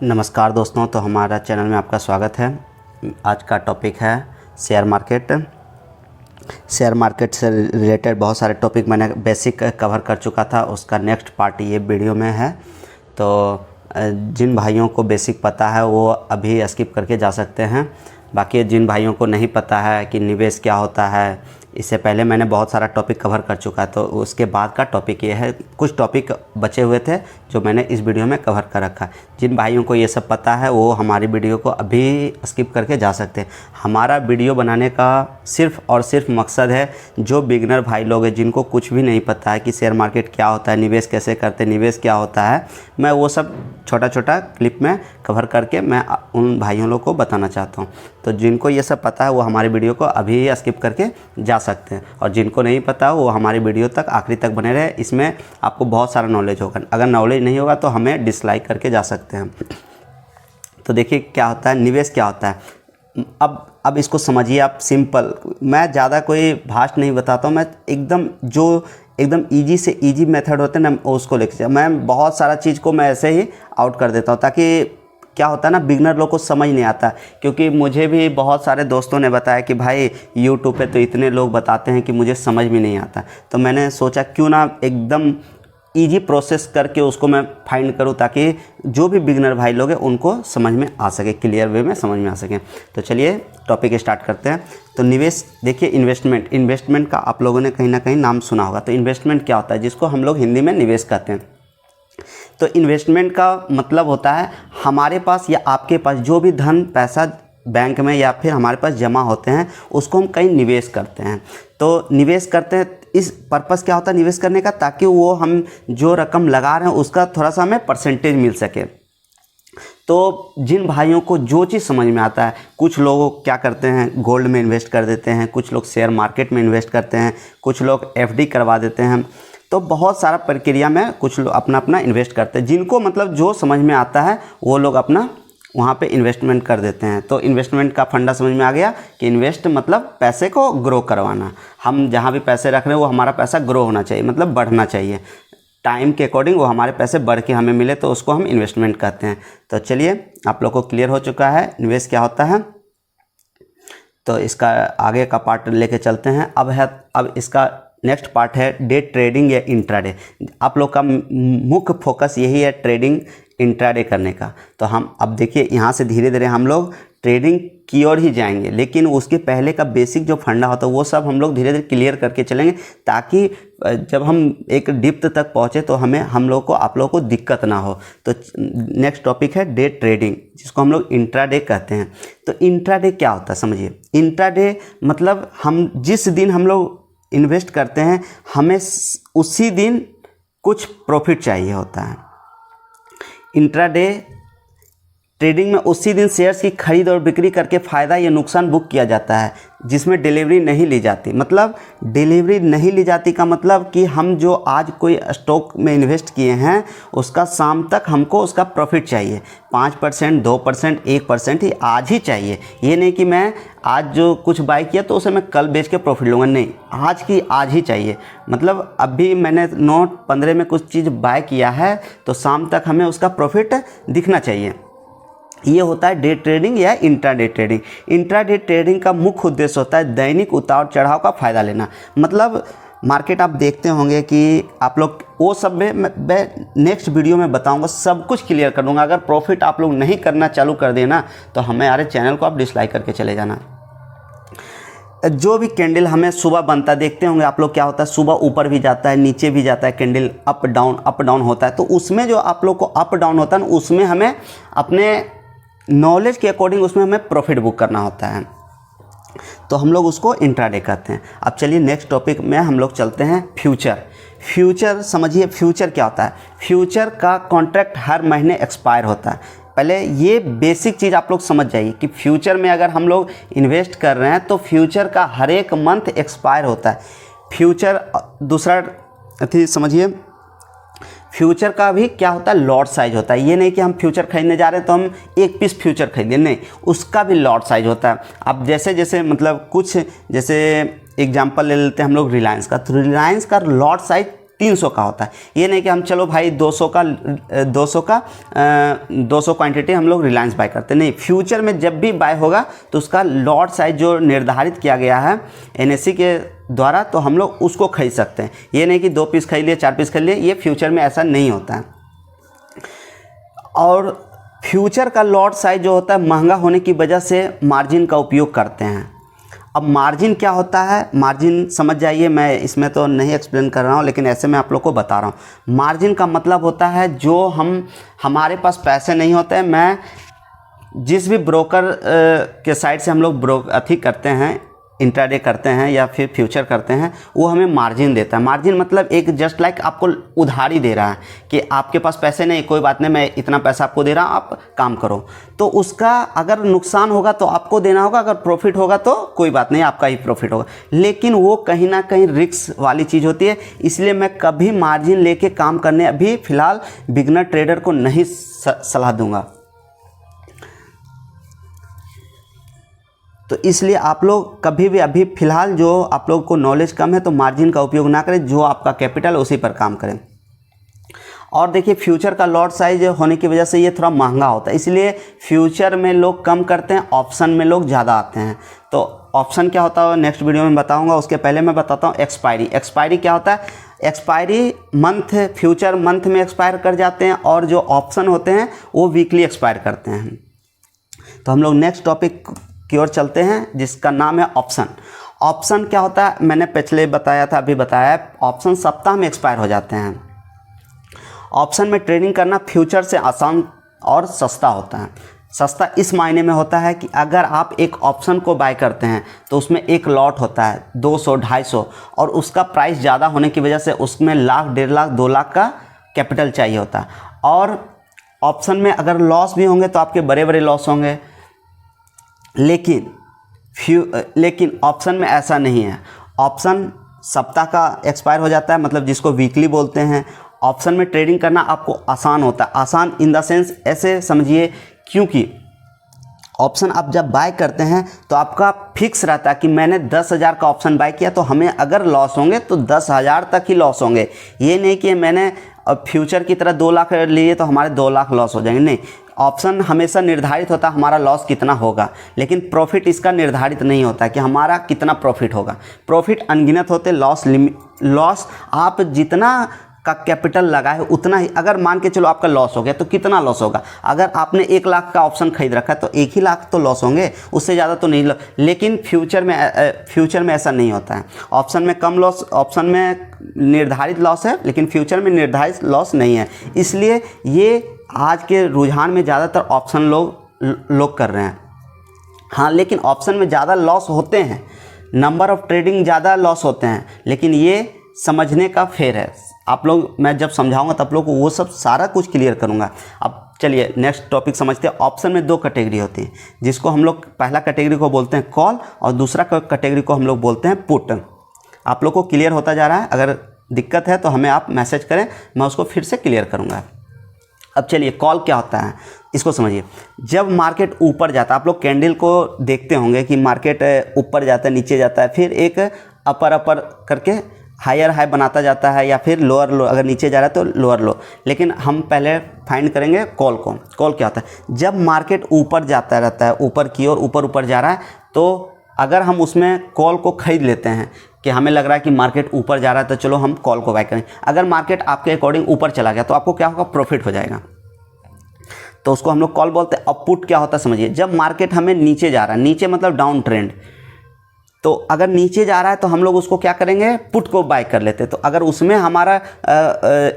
नमस्कार दोस्तों, तो हमारा चैनल में आपका स्वागत है। आज का टॉपिक है शेयर मार्केट। शेयर मार्केट से रिलेटेड बहुत सारे टॉपिक मैंने बेसिक कवर कर चुका था, उसका नेक्स्ट पार्ट ये वीडियो में है। तो जिन भाइयों को बेसिक पता है वो अभी स्किप करके जा सकते हैं। बाकी जिन भाइयों को नहीं पता है कि निवेश क्या होता है, इससे पहले मैंने बहुत सारा टॉपिक कवर कर चुका है, तो उसके बाद का टॉपिक ये है। कुछ टॉपिक बचे हुए थे जो मैंने इस वीडियो में कवर कर रखा है। जिन भाइयों को ये सब पता है वो हमारी वीडियो को अभी स्किप करके जा सकते हैं। हमारा वीडियो बनाने का सिर्फ़ और सिर्फ मकसद है, जो बिगनर भाई लोग हैं जिनको कुछ भी नहीं पता है कि शेयर मार्केट क्या होता है, निवेश कैसे करते हैं, निवेश क्या होता है, मैं वो सब छोटा छोटा क्लिप में कवर करके मैं उन भाइयों लोग को बताना चाहता हूँ। तो जिनको ये सब पता है वो हमारी वीडियो को अभी स्किप करके जा सकते हैं, और जिनको नहीं पता वो हमारी वीडियो तक आखिरी तक बने रहे। इसमें आपको बहुत सारा नॉलेज होगा। अगर नॉलेज नहीं होगा तो हमें डिसलाइक करके जा सकते हैं। तो देखिए क्या होता है, निवेश क्या होता है। अब इसको समझिए आप सिंपल। मैं ज़्यादा कोई भाषा नहीं बताता हूँ, मैं एकदम ईजी से ईजी मेथड होते हैं ना, उसको लेकर मैं बहुत सारा चीज़ को मैं ऐसे ही आउट कर देता हूँ, ताकि क्या होता है ना, बिगनर लोग को समझ नहीं आता। क्योंकि मुझे भी बहुत सारे दोस्तों ने बताया कि भाई यूट्यूब पे तो इतने लोग बताते हैं कि मुझे समझ में नहीं आता। तो मैंने सोचा क्यों ना एकदम इजी प्रोसेस करके उसको मैं फाइंड करूं, ताकि जो भी बिगनर भाई लोग हैं उनको समझ में आ सके, क्लियर वे में समझ में आ सके। तो चलिए टॉपिक स्टार्ट करते हैं। तो निवेश देखिए, इन्वेस्टमेंट का आप लोगों ने कहीं ना कहीं नाम सुना होगा। तो इन्वेस्टमेंट क्या होता है, जिसको हम लोग हिंदी में निवेश कहते हैं। तो इन्वेस्टमेंट का मतलब होता है हमारे पास या आपके पास जो भी धन पैसा बैंक में या फिर हमारे पास जमा होते हैं, उसको हम कहीं निवेश करते हैं। तो निवेश करते हैं, इस पर्पस क्या होता है निवेश करने का, ताकि वो हम जो रकम लगा रहे हैं उसका थोड़ा सा हमें परसेंटेज मिल सके। तो जिन भाइयों को जो चीज़ समझ में आता है, कुछ लोग क्या करते हैं गोल्ड में इन्वेस्ट कर देते हैं, कुछ लोग शेयर मार्केट में इन्वेस्ट करते हैं, कुछ लोग एफडी करवा देते हैं। तो बहुत सारा प्रक्रिया में कुछ लोग अपना अपना इन्वेस्ट करते हैं। जिनको मतलब जो समझ में आता है वो लोग अपना वहाँ पे इन्वेस्टमेंट कर देते हैं। तो इन्वेस्टमेंट का फंडा समझ में आ गया कि इन्वेस्ट मतलब पैसे को ग्रो करवाना। हम जहाँ भी पैसे रख रहे हैं वो हमारा पैसा ग्रो होना चाहिए, मतलब बढ़ना चाहिए। टाइम के अकॉर्डिंग वो हमारे पैसे बढ़ के हमें मिले, तो उसको हम इन्वेस्टमेंट कहते हैं। तो चलिए आप लोग को क्लियर हो चुका है निवेश क्या होता है। तो इसका आगे का पार्ट लेके चलते हैं। अब इसका नेक्स्ट पार्ट है डे ट्रेडिंग या इंट्राडे। आप लोग का मुख्य फोकस यही है, ट्रेडिंग इंट्राडे करने का। तो हम अब देखिए यहाँ से धीरे धीरे हम लोग ट्रेडिंग की ओर ही जाएंगे, लेकिन उसके पहले का बेसिक जो फंडा होता है वो सब हम लोग धीरे धीरे क्लियर करके चलेंगे, ताकि जब हम एक डिप्थ तक पहुँचे तो हम लोग को आप लोग को दिक्कत ना हो। तो नेक्स्ट टॉपिक है डे ट्रेडिंग, जिसको हम लोग इंट्राडे कहते हैं। तो इंट्राडे क्या होता है समझिए। इंट्राडे मतलब हम जिस दिन हम लोग इन्वेस्ट करते हैं, हमें उसी दिन कुछ प्रॉफिट चाहिए होता है। इंट्राडे ट्रेडिंग में उसी दिन शेयर्स की खरीद और बिक्री करके फ़ायदा या नुकसान बुक किया जाता है, जिसमें डिलीवरी नहीं ली जाती। मतलब डिलीवरी नहीं ली जाती का मतलब कि हम जो आज कोई स्टॉक में इन्वेस्ट किए हैं उसका शाम तक हमको उसका प्रॉफिट चाहिए। 5%, 2%, 1% ही आज ही चाहिए। ये नहीं कि मैं आज जो कुछ बाय किया तो उसे मैं कल बेच के प्रॉफिट लूँगा, नहीं, आज की आज ही चाहिए। मतलब अभी मैंने 9-15 में कुछ चीज़ बाय किया है तो शाम तक हमें उसका प्रॉफिट दिखना चाहिए। ये होता है डे ट्रेडिंग या इंट्राडे ट्रेडिंग। इंट्राडे ट्रेडिंग का मुख्य उद्देश्य होता है दैनिक उतार चढ़ाव का फ़ायदा लेना। मतलब मार्केट आप देखते होंगे कि आप लोग वो सब में मैं नेक्स्ट वीडियो में बताऊंगा, सब कुछ क्लियर कर दूंगा। अगर प्रॉफिट आप लोग नहीं करना चालू कर देना तो हमारे चैनल को आप डिसलाइक करके चले जाना। जो भी कैंडल हमें सुबह बनता देखते होंगे आप लोग, क्या होता है सुबह ऊपर भी जाता है नीचे भी जाता है, कैंडल अप डाउन होता है। तो उसमें जो आप लोग को अप डाउन होता है उसमें हमें अपने नॉलेज के अकॉर्डिंग उसमें हमें प्रॉफिट बुक करना होता है। तो हम लोग उसको इंट्राडे कहते हैं। अब चलिए नेक्स्ट टॉपिक में हम लोग चलते हैं फ्यूचर समझिए फ्यूचर क्या होता है। फ्यूचर का कॉन्ट्रैक्ट हर महीने एक्सपायर होता है। पहले ये बेसिक चीज़ आप लोग समझ जाइए कि फ्यूचर में अगर हम लोग इन्वेस्ट कर रहे हैं तो फ्यूचर का हर एक मंथ एक्सपायर होता है। फ्यूचर दूसरा समझिए, फ्यूचर का भी क्या होता है लॉट साइज होता है। ये नहीं कि हम फ्यूचर खरीदने जा रहे हैं तो हम एक पीस फ्यूचर खरीदें, नहीं, उसका भी लॉट साइज होता है। अब जैसे जैसे मतलब कुछ जैसे एग्जांपल ले लेते हैं हम लोग रिलायंस का, तो रिलायंस का लॉट साइज 300 का होता है। ये नहीं कि हम चलो भाई 200 क्वांटिटी हम लोग रिलायंस बाय करते, नहीं। फ्यूचर में जब भी बाय होगा तो उसका लॉट साइज जो निर्धारित किया गया है NSE के द्वारा, तो हम लोग उसको खरीद सकते हैं। ये नहीं कि 2 पीस खरीद लिए, 4 पीस खरीद लिए, ये फ्यूचर में ऐसा नहीं होता है। और फ्यूचर का लॉट साइज जो होता है महंगा होने की वजह से मार्जिन का उपयोग करते हैं। अब मार्जिन क्या होता है, मार्जिन समझ जाइए, मैं इसमें तो नहीं एक्सप्लेन कर रहा हूँ, लेकिन ऐसे मैं आप लोग को बता रहा हूँ। मार्जिन का मतलब होता है जो हमारे पास पैसे नहीं होते हैं, मैं जिस भी ब्रोकर के साइड से हम लोग करते हैं, इंट्राडे करते हैं या फिर फ्यूचर करते हैं, वो हमें मार्जिन देता है। मार्जिन मतलब एक जस्ट लाइक आपको उधारी दे रहा है कि आपके पास पैसे नहीं, कोई बात नहीं, मैं इतना पैसा आपको दे रहा हूँ, आप काम करो। तो उसका अगर नुकसान होगा तो आपको देना होगा, अगर प्रॉफिट होगा तो कोई बात नहीं, आपका ही प्रॉफिट होगा। लेकिन वो कहीं ना कहीं रिस्क वाली चीज़ होती है, इसलिए मैं कभी मार्जिन लेके काम करने अभी फ़िलहाल बिगनर ट्रेडर को नहीं सलाह दूंगा। तो इसलिए आप लोग कभी भी अभी फ़िलहाल जो आप लोग को नॉलेज कम है तो मार्जिन का उपयोग ना करें, जो आपका कैपिटल उसी पर काम करें। और देखिए फ्यूचर का लॉट साइज होने की वजह से ये थोड़ा महंगा होता है, इसलिए फ्यूचर में लोग कम करते हैं, ऑप्शन में लोग ज़्यादा आते हैं। तो ऑप्शन क्या होता है नेक्स्ट वीडियो में बताऊँगा, उसके पहले मैं बताता हूँ एक्सपायरी। एक्सपायरी क्या होता है, एक्सपायरी मंथ, फ्यूचर मंथ में एक्सपायर कर जाते हैं, और जो ऑप्शन होते हैं वो वीकली एक्सपायर करते हैं। तो हम लोग नेक्स्ट टॉपिक की ओर चलते हैं, जिसका नाम है ऑप्शन। ऑप्शन क्या होता है, मैंने पिछले बताया था, अभी बताया, ऑप्शन सप्ताह में एक्सपायर हो जाते हैं। ऑप्शन में ट्रेडिंग करना फ्यूचर से आसान और सस्ता होता है। सस्ता इस मायने में होता है कि अगर आप एक ऑप्शन को बाय करते हैं तो उसमें एक लॉट होता है 200, 250, और उसका प्राइस ज़्यादा होने की वजह से उसमें लाख, 1.5 लाख, 2 लाख का कैपिटल चाहिए होता है। और ऑप्शन में अगर लॉस भी होंगे तो आपके बड़े बड़े लॉस होंगे, लेकिन ऑप्शन में ऐसा नहीं है। ऑप्शन सप्ताह का एक्सपायर हो जाता है, मतलब जिसको वीकली बोलते हैं। ऑप्शन में ट्रेडिंग करना आपको आसान होता है, आसान इन द सेंस ऐसे समझिए, क्योंकि ऑप्शन आप जब बाय करते हैं तो आपका फिक्स रहता है कि मैंने 10,000 का ऑप्शन बाय किया तो हमें अगर लॉस होंगे तो 10,000 तक ही लॉस होंगे। ये नहीं कि मैंने फ्यूचर की तरह 2 लाख लिए तो हमारे 2 लाख लॉस हो जाएंगे, नहीं। ऑप्शन हमेशा निर्धारित होता है हमारा लॉस कितना होगा, लेकिन प्रॉफिट इसका निर्धारित नहीं होता कि हमारा कितना प्रॉफिट होगा। प्रॉफिट अनगिनत होते, लॉस आप जितना का कैपिटल लगा है उतना ही। अगर मान के चलो आपका लॉस हो गया तो कितना लॉस होगा, अगर आपने 1 लाख का ऑप्शन खरीद रखा है तो 1 ही लाख तो लॉस होंगे, उससे ज़्यादा तो नहीं। लेकिन फ्यूचर में ऐसा नहीं होता है। ऑप्शन में कम लॉस, ऑप्शन में निर्धारित लॉस है, लेकिन फ्यूचर में निर्धारित लॉस नहीं है। इसलिए ये आज के रुझान में ज़्यादातर ऑप्शन लोग कर रहे हैं। हाँ, लेकिन ऑप्शन में ज़्यादा लॉस होते हैं, नंबर ऑफ ट्रेडिंग ज़्यादा लॉस होते हैं, लेकिन ये समझने का फेर है। आप लोग, मैं जब समझाऊंगा तब लोग को वो सब सारा कुछ क्लियर करूंगा। अब चलिए नेक्स्ट टॉपिक समझते हैं। ऑप्शन में 2 कैटेगरी होती है, जिसको हम लोग पहला कैटेगरी को बोलते हैं कॉल, और दूसरा कैटेगरी को हम लोग बोलते हैं पुट। आप लोग को क्लियर होता जा रहा है? अगर दिक्कत है तो हमें आप मैसेज करें, मैं उसको फिर से क्लियर करूँगा। अब चलिए कॉल क्या होता है इसको समझिए। जब मार्केट ऊपर जाता है, आप लोग कैंडल को देखते होंगे कि मार्केट ऊपर जाता है, नीचे जाता है, फिर एक अपर करके हायर हाई बनाता जाता है, या फिर लोअर लो, अगर नीचे जा रहा है तो लोअर लो। लेकिन हम पहले फाइंड करेंगे कॉल को। कॉल क्या होता है, जब मार्केट ऊपर जाता रहता है, ऊपर की ओर ऊपर जा रहा है, तो अगर हम उसमें कॉल को खरीद लेते हैं कि हमें लग रहा है कि मार्केट ऊपर जा रहा है तो चलो हम कॉल को बाय करें। अगर मार्केट आपके अकॉर्डिंग ऊपर चला गया तो आपको क्या होगा, प्रॉफिट हो जाएगा, तो उसको हम लोग कॉल बोलते हैं। अब पुट क्या होता है समझिए, जब मार्केट हमें नीचे जा रहा है, नीचे मतलब डाउन ट्रेंड, तो अगर नीचे जा रहा है तो हम लोग उसको क्या करेंगे, पुट को बाय कर लेते हैं। तो अगर उसमें हमारा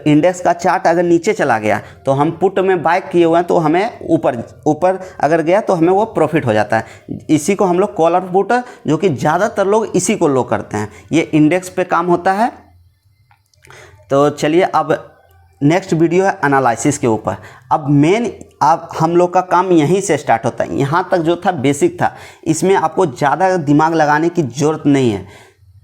इंडेक्स का चार्ट अगर नीचे चला गया तो हम पुट में बाय किए हुए हैं, तो हमें ऊपर अगर गया तो हमें वो प्रॉफिट हो जाता है। इसी को हम लोग कॉल और पुट, जो कि ज़्यादातर लोग इसी को लो करते हैं, ये इंडेक्स पे काम होता है। तो चलिए अब नेक्स्ट वीडियो है एनालिसिस के ऊपर। अब अब हम लोग का काम यहीं से स्टार्ट होता है। यहाँ तक जो था बेसिक था, इसमें आपको ज़्यादा दिमाग लगाने की ज़रूरत नहीं है।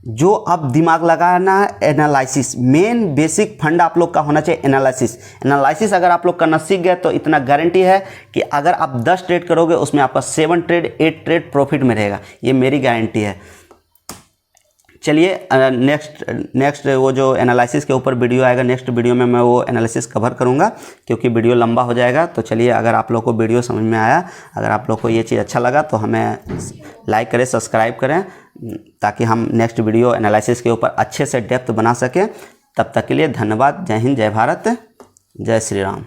जो अब दिमाग लगाना है एनालिसिस, मेन बेसिक फंड आप लोग का होना चाहिए एनालिसिस अगर आप लोग करना सीख गए तो इतना गारंटी है कि अगर आप 10 ट्रेड करोगे उसमें आपका 7 ट्रेड 8 ट्रेड प्रॉफिट में रहेगा, ये मेरी गारंटी है। चलिए नेक्स्ट वो जो एनालिसिस के ऊपर वीडियो आएगा, नेक्स्ट वीडियो में मैं वो एनालिसिस कवर करूँगा क्योंकि वीडियो लंबा हो जाएगा। तो चलिए, अगर आप लोग को वीडियो समझ में आया, अगर आप लोग को ये चीज़ अच्छा लगा तो हमें लाइक करें, सब्सक्राइब करें, ताकि हम नेक्स्ट वीडियो एनालिसिस के ऊपर अच्छे से डेप्थ बना सकें। तब तक के लिए धन्यवाद। जय हिंद, जय भारत, जय श्री राम।